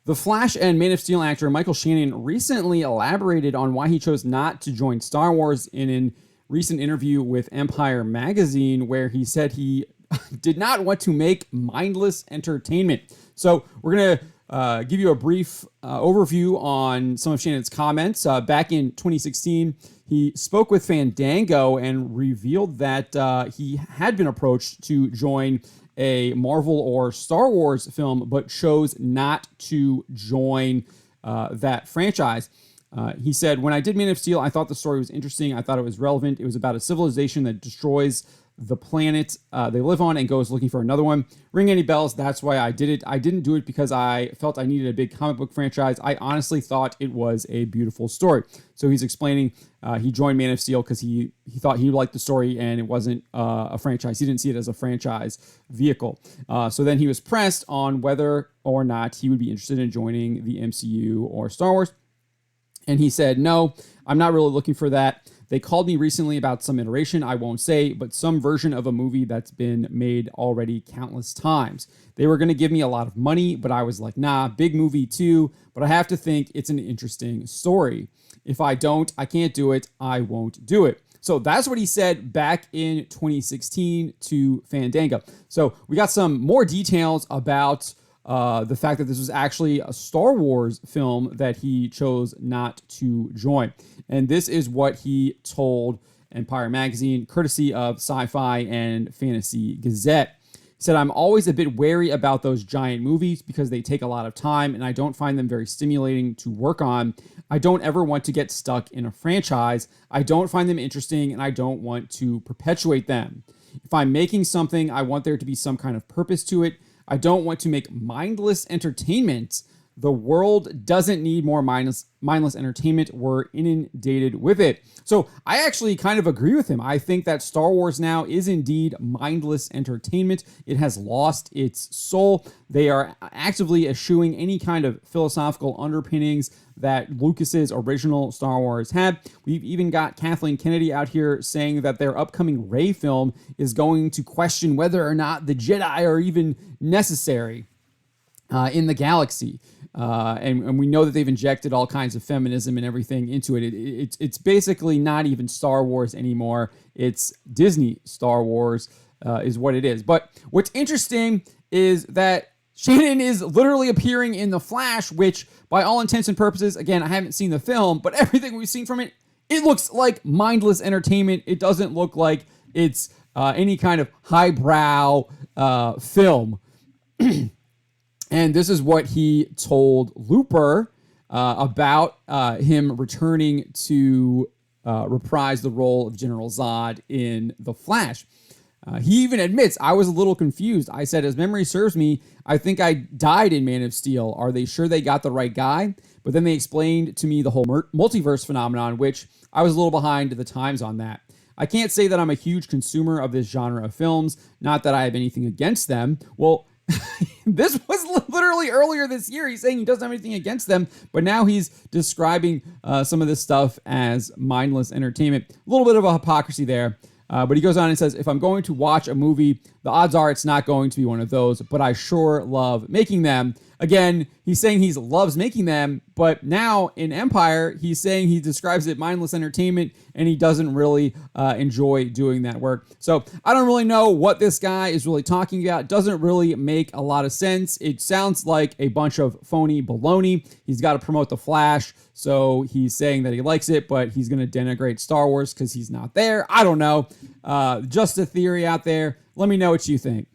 The Flash and Man of Steel actor Michael Shannon recently elaborated on why he chose not to join Star Wars in a recent interview with Empire magazine, where he said he did not want to make mindless entertainment. So we're going to give you a brief overview on some of Shannon's comments. Back in 2016, he spoke with Fandango and revealed that he had been approached to join a Marvel or Star Wars film, but chose not to join that franchise. He said, "When I did Man of Steel, I thought the story was interesting. I thought it was relevant. It was about a civilization that destroys the planet they live on and goes looking for another one. Ring any bells? That's why I did it. I didn't do it because I felt I needed a big comic book franchise. I honestly thought it was a beautiful story." So he's explaining he joined Man of Steel because he thought he liked the story and it wasn't a franchise. He didn't see it as a franchise vehicle. So then he was pressed on whether or not he would be interested in joining the MCU or Star Wars. And he said, "No, I'm not really looking for that. They called me recently about some iteration, I won't say, but some version of a movie that's been made already countless times. They were going to give me a lot of money, but I was like, nah, big movie too, but I have to think it's an interesting story. If I don't, I can't do it. I won't do it." So that's what he said back in 2016 to Fandango. So we got some more details about the fact that this was actually a Star Wars film that he chose not to join. And this is what he told Empire magazine, courtesy of Sci-Fi and Fantasy Gazette. He said, "I'm always a bit wary about those giant movies because they take a lot of time and I don't find them very stimulating to work on. I don't ever want to get stuck in a franchise. I don't find them interesting and I don't want to perpetuate them. If I'm making something, I want there to be some kind of purpose to it. I don't want to make mindless entertainment. The world doesn't need more mindless entertainment. We're inundated with it." So I actually kind of agree with him. I think that Star Wars now is indeed mindless entertainment. It has lost its soul. They are actively eschewing any kind of philosophical underpinnings that Lucas's original Star Wars had. We've even got Kathleen Kennedy out here saying that their upcoming Rey film is going to question whether or not the Jedi are even necessary in the galaxy. And we know that they've injected all kinds of feminism and everything into it. It's basically not even Star Wars anymore. It's Disney Star Wars is what it is. But what's interesting is that Shannon is literally appearing in The Flash, which by all intents and purposes, again, I haven't seen the film, but everything we've seen from it, it looks like mindless entertainment. It doesn't look like it's any kind of highbrow film. And this is what he told Looper about him returning to reprise the role of General Zod in The Flash. He even admits, "I was a little confused. I said, as memory serves me, I think I died in Man of Steel. Are they sure they got the right guy?" But then they explained to me the whole multiverse phenomenon, which I was a little behind the times on that. I can't say that I'm a huge consumer of this genre of films. Not that I have anything against them. Well, this was literally earlier this year. He's saying he doesn't have anything against them, but now he's describing some of this stuff as mindless entertainment. A little bit of a hypocrisy there. But he goes on and says, "If I'm going to watch a movie, the odds are it's not going to be one of those, but I sure love making them." Again, he's saying he loves making them, but now in Empire, he's saying he describes it mindless entertainment, and he doesn't really enjoy doing that work. So I don't really know what this guy is really talking about. It doesn't really make a lot of sense. It sounds like a bunch of phony baloney. He's got to promote The Flash, so he's saying that he likes it, but he's going to denigrate Star Wars because he's not there. I don't know. Just a theory out there. Let me know what you think.